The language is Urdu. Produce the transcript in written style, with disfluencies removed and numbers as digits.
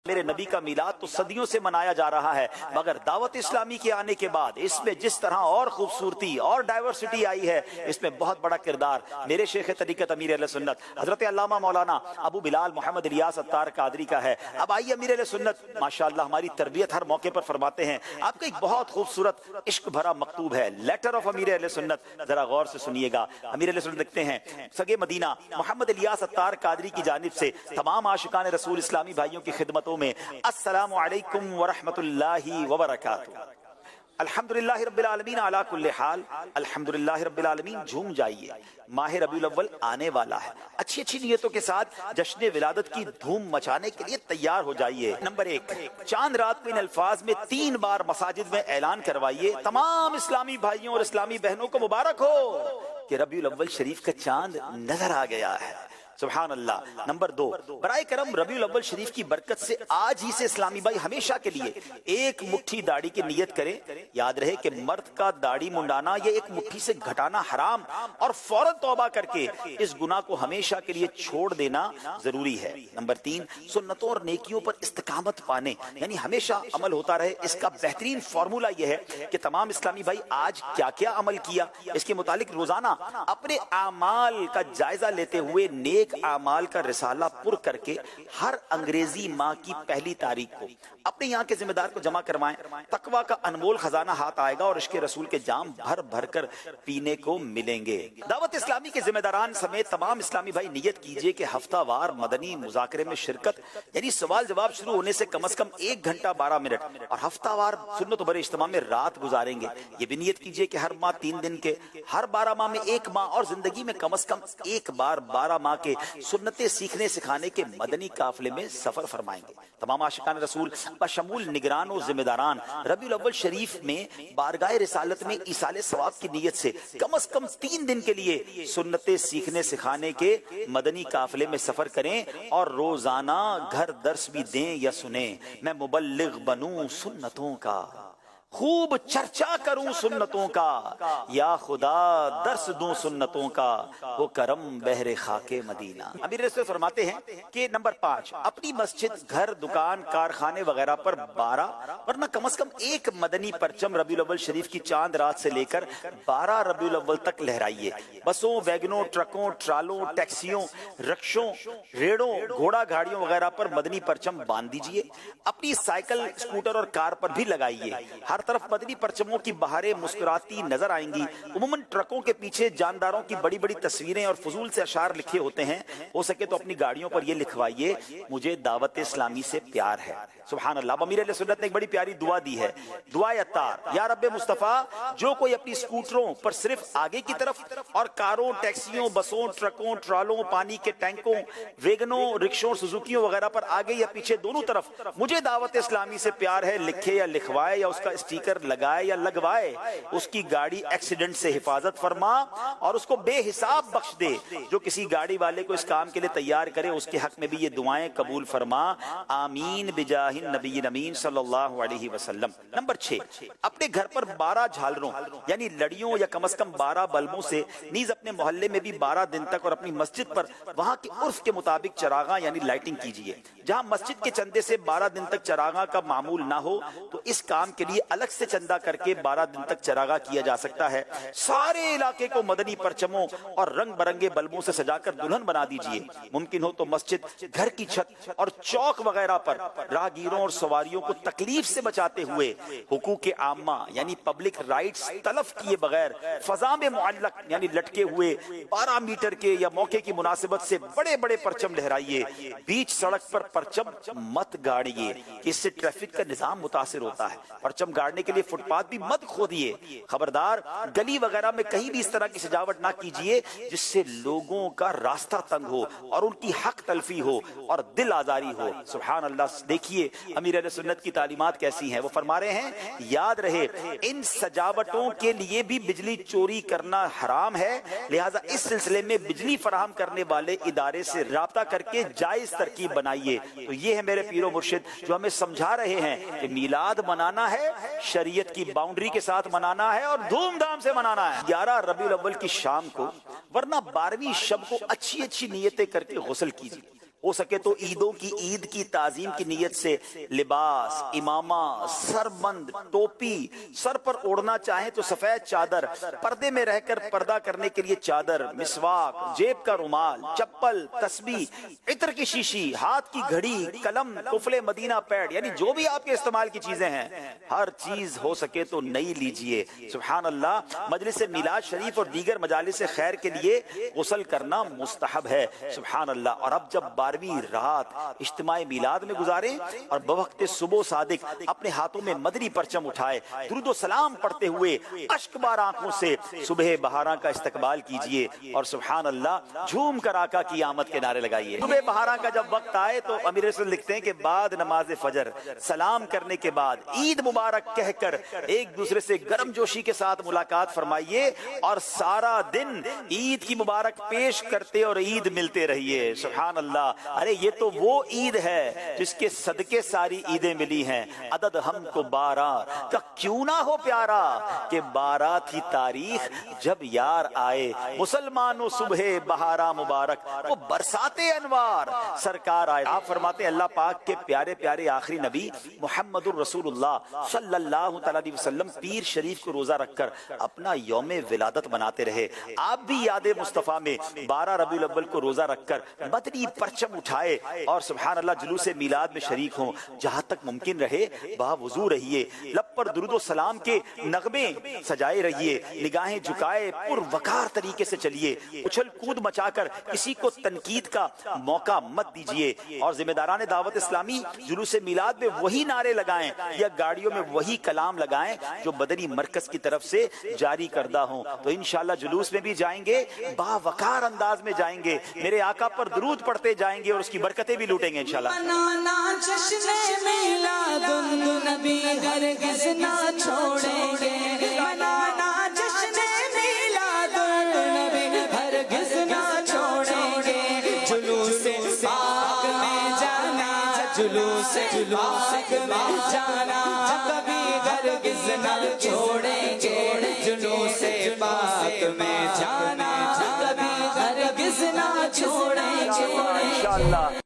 میرے نبی کا میلاد تو صدیوں سے منایا جا رہا ہے، مگر دعوت اسلامی کے آنے کے بعد اس میں جس طرح اور خوبصورتی اور ڈائیورسٹی آئی ہے، اس میں بہت بڑا کردار میرے شیخ طریقت امیر اہل سنت حضرت علامہ مولانا ابو بلال محمد الیاس عطار قادری کا ہے۔ اب آئیے امیر اہل سنت ماشاءاللہ ہماری تربیت ہر موقع پر فرماتے ہیں، آپ کا ایک بہت خوبصورت عشق بھرا مکتوب ہے، لیٹر آف امیر اہل سنت، ذرا غور سے سنیے گا۔ امیر اہل سنت لکھتے ہیں، سگے مدینہ محمد الیاس عطار قادری کی جانب سے تمام عاشقان رسول اسلامی بھائیوں کی خدمتوں میں السلام علیکم ورحمۃ اللہ وبرکاتہ۔ الحمدللہ رب العالمین علی کل حال، الحمدللہ رب العالمین۔ جھوم جائیے، ماہ ربیع الاول آنے والا ہے، اچھی اچھی نیتوں کے ساتھ جشن ولادت کی دھوم مچانے کے لیے تیار ہو جائیے۔ نمبر 1، چاند رات کو ان الفاظ میں 3 بار مساجد میں اعلان کروائیے، تمام اسلامی بھائیوں اور اسلامی بہنوں کو مبارک ہو کہ ربیع الاول شریف کا چاند نظر آ گیا ہے۔ سبحان اللہ۔ نمبر 2، برائے کرم ربیع الاول شریف کی برکت سے آج ہی سے اسلامی بھائی ہمیشہ کے لیے ایک مٹھی داڑھی کی نیت کریں۔ یاد رہے کہ مرد کا داڑھی منڈانا یہ ایک مٹھی سے گھٹانا حرام، اور فوراً توبہ کر کے اس گناہ کو ہمیشہ کے لیے چھوڑ دینا ضروری ہے۔ نمبر 3، سنتوں اور نیکیوں پر استقامت پانے یعنی ہمیشہ عمل ہوتا رہے، اس کا بہترین فارمولہ یہ ہے کہ تمام اسلامی بھائی آج کیا کیا عمل کیا، اس کے متعلق روزانہ اپنے اعمال کا جائزہ لیتے ہوئے نیک اعمال کا رسالہ پر کر کے ہر انگریزی ماہ کی پہلی تاریخ کو اپنے یہاں کے ذمہ دار کو جمع کروائیں۔ تقویٰ کا انمول خزانہ ہاتھ آئے گا اور عشق رسول کے جام بھر بھر کر پینے کو ملیں گے۔ دعوت اسلامی کے ذمہ داران سمیت تمام اسلامی بھائی نیت کیجئے کہ ہفتہ وار مدنی مذاکرے میں شرکت یعنی سوال جواب شروع ہونے سے کم از کم 1 گھنٹہ 12 منٹ اور ہفتہ وار سنت و بر اجتماع میں رات گزاریں گے۔ یہ بھی نیت کیجئے کہ ہر ماہ 3 دن کے، ہر 12 ماہ میں 1 ماہ اور زندگی میں کم از کم ایک بار 12 ماہ کے سنتیں سیکھنے سکھانے کے مدنی قافلے میں سفر فرمائیں گے۔ تمام عاشقان رسول بشمول نگران و ذمہ داران ربیع الاول شریف میں بارگاہ رسالت میں ایصال ثواب کی نیت سے کم از کم 3 دن کے لیے سنتیں سیکھنے سکھانے کے مدنی قافلے میں سفر کریں اور روزانہ گھر درس بھی دیں یا سنیں۔ میں مبلغ بنوں سنتوں کا، خوب چرچا کروں سنتوں کا، یا خدا درس دوں سنتوں کا، وہ کرم بحر خاک مدینہ۔ امیر رسول فرماتے ہیں کہ نمبر 5، اپنی مسجد، گھر، دکان، کارخانے وغیرہ پر 12 ورنہ کم از کم 1 مدنی پرچم ربیع الاول شریف کی چاند رات سے لے کر 12 ربیع الاول تک لہرائیے۔ بسوں، ویگنوں، ٹرکوں، ٹرالوں، ٹیکسیوں، رکشوں، ریڑوں، گھوڑا گاڑیوں وغیرہ پر مدنی پرچم باندھ دیجئے۔ اپنی سائیکل، اسکوٹر اور کار پر بھی لگائیے۔ ہر طرف مدنی پرچموں کی بہاریں مسکراتی نظر آئیں گی۔ عموماً ٹرکوں کے پیچھے جانداروں کی بڑی بڑی تصویریں اور فضول سے اشعار لکھے ہوتے ہیں، ہو سکے تو اپنی گاڑیوں پر یہ لکھوائیے، مجھے دعوت اسلامی سے پیار ہے۔ سبحان اللہ۔ امیر اہل سنت نے ایک بڑی پیاری دعا دی ہے، دعائے عطار، یا رب مصطفیٰ، جو کوئی اپنی اسکوٹروں پر صرف آگے کی طرف اور کاروں، ٹیکسیوں، بسوں، ٹرکوں، ٹرالوں، پانی کے ٹینکوں، ویگنوں، رکشوں، سزوکیوں وغیرہ پر آگے یا پیچھے دونوں طرف مجھے دعوت اسلامی سے پیار ہے لکھے یا لکھوائے یا اس کا اسٹیکر لگائے یا لگوائے، اس کی گاڑی ایکسیڈنٹ سے حفاظت فرما اور اس کو بے حساب بخش دے۔ جو کسی گاڑی والے کو اس کام کے لیے تیار کرے اس کے حق میں بھی یہ دعائیں قبول فرما، آمین بجاہ النبی الامین صلی اللہ علیہ وسلم۔ نمبر 6، اپنے گھر پر 12 جھالروں یعنی لڑیوں یا کم از کم 12 بلبوں سے، نیز اپنے محلے میں بھی 12 دن تک اور اپنی مسجد پر وہاں کے عرف کے مطابق چراغاں یعنی لائٹنگ کیجیے۔ جہاں مسجد کے چندے سے 12 دن تک چراغاں کا معمول نہ ہو تو اس کام کے لیے الگ سے چندہ کر کے 12 دن تک چراغاں کیا جا سکتا ہے۔ سارے علاقے کو مدنی پرچموں اور رنگ برنگے بلبوں سے سجا کر دلہن بنا دیجیے۔ ممکن ہو تو مسجد، گھر کی چھت اور چوک وغیرہ پر راہگیروں اور سواریوں کو تکلیف سے بچاتے ہوئے حقوق عامہ یعنی پبلک رائٹس تلف کیے بغیر فضا میں معلق یعنی لٹکے ہوئے 12 میٹر کے یا موقع کی مناسبت سے بڑے بڑے پرچم لہرائیے۔ بیچ سڑک پر پرچم مت گاڑیے، اس سے ٹریفک کا نظام متاثر ہوتا ہے۔ پرچم گاڑنے کے لیے فٹ پاتھ بھی مت کھودیے۔ خبردار گلی وغیرہ میں کہیں بھی اس طرح کی سجاوٹ نہ کیجیے جس سے لوگوں کا راستہ تنگ ہو اور ان کی حق تلفی ہو اور دل آزاری ہو۔ سبحان اللہ۔ دیکھیے امیر اہل سنت کی تعلیمات کیسی ہیں، وہ فرما رہے ہیں یاد رہے ان سجاوٹوں کے لیے بھی بجلی چوری کرنا حرام ہے، لہٰذا اس سلسلے میں بجلی فراہم کرنے والے ادارے سے رابطہ کر کے جائز ترکیب بنائیے۔ تو یہ ہے میرے پیر و مرشد جو ہمیں سمجھا رہے ہیں کہ میلاد منانا ہے، شریعت کی باؤنڈری کے ساتھ منانا ہے اور دھوم دھام سے منانا ہے۔ 11 ربیع الاول کی شام کو ورنہ 12ویں شب کو اچھی اچھی نیتیں کر کے غسل کیجیے، ہو سکے تو عیدوں کی عید کی تعظیم کی نیت سے لباس، امامہ، سربند، ٹوپی، سر پر اوڑھنا چاہیں تو سفید چادر، پردے میں رہ کر پردہ کرنے کے لیے چادر، مسواک، جیب کا رومال، چپل، تسبیح، عطر کی شیشی، ہاتھ کی گھڑی، قلم، قفل مدینہ پیڈ، یعنی جو بھی آپ کے استعمال کی چیزیں ہیں ہر چیز ہو سکے تو نئی لیجئے۔ سبحان اللہ، مجلس میلاد شریف اور دیگر مجالس خیر کے لیے غسل کرنا مستحب ہے۔ سبحان اللہ۔ اور اب جب 12ویں رات اجتماع میلاد میں گزاریں اور بوقت صبح صادق اپنے ہاتھوں میں مدنی پرچم اٹھائے درود و سلام پڑھتے ہوئے اشک بار آنکھوں سے صبح بہاراں کا استقبال کیجئے اور سبحان اللہ جھوم کر آقا کی آمد کے نعرے لگائیے۔ صبح بہاراں کا جب وقت آئے تو امیر رسول لکھتے ہیں کہ بعد نماز فجر سلام کرنے کے بعد عید مبارک کہہ کر ایک دوسرے سے گرم جوشی کے ساتھ ملاقات فرمائیے اور سارا دن عید کی مبارک پیش کرتے اور عید ملتے رہیے۔ سبحان اللہ۔ ارے یہ تو وہ عید ہے جس کے صدقے ساری عیدیں ملی ہیں۔ عدد ہم کو 12 کا کیوں نہ ہو پیارا کہ 12 تھی تاریخ جب یار آئے، مسلمانوں صبح بہارا مبارک وہ برساتے انوار سرکار آئے۔ آپ فرماتے ہیں اللہ پاک کے پیارے پیارے آخری نبی محمد الرسول اللہ صلی اللہ تعالی علیہ وسلم پیر شریف کو روزہ رکھ کر اپنا یوم ولادت مناتے رہے۔ آپ بھی یاد مصطفیٰ میں 12 ربیع الاول کو روزہ رکھ کر مدنی پرچم اٹھائے اور سبحان اللہ جلوس میلاد میں شریک ہوں۔ جہاں تک ممکن رہے باوضو رہیے، لب پر درود و سلام کے نغمے سجائے رہیے، نگاہیں جھکائے پر وقار طریقے سے چلیے، اچھل کود مچا کر کسی کو تنقید کا موقع مت دیجیے اور ذمہ داران دعوت اسلامی جلوس میلاد میں وہی نعرے لگائیں یا گاڑیوں میں وہی کلام لگائیں جو مدنی مرکز کی طرف سے جاری کردہ ہوں۔ تو انشاءاللہ جلوس میں بھی جائیں گے، باوقار انداز میں جائیں گے، میرے آقا پر درود پڑھتے جائیں گے اور اس کی برکتیں بھی لوٹیں گے انشاءاللہ۔ منانا جشن میلاد النبی ہرگز نہ چھوڑیں گے، منانا جشن میلاد النبی ہرگز نہ چھوڑیں گے، جلوس پاک میں جانا، جلوس پاک میں جانا کبھی ہرگز نہ چھوڑیں گے، جلوس پاک میں جانا کبھی ہرگز نہ چھوڑیں گے۔ انشاءاللہ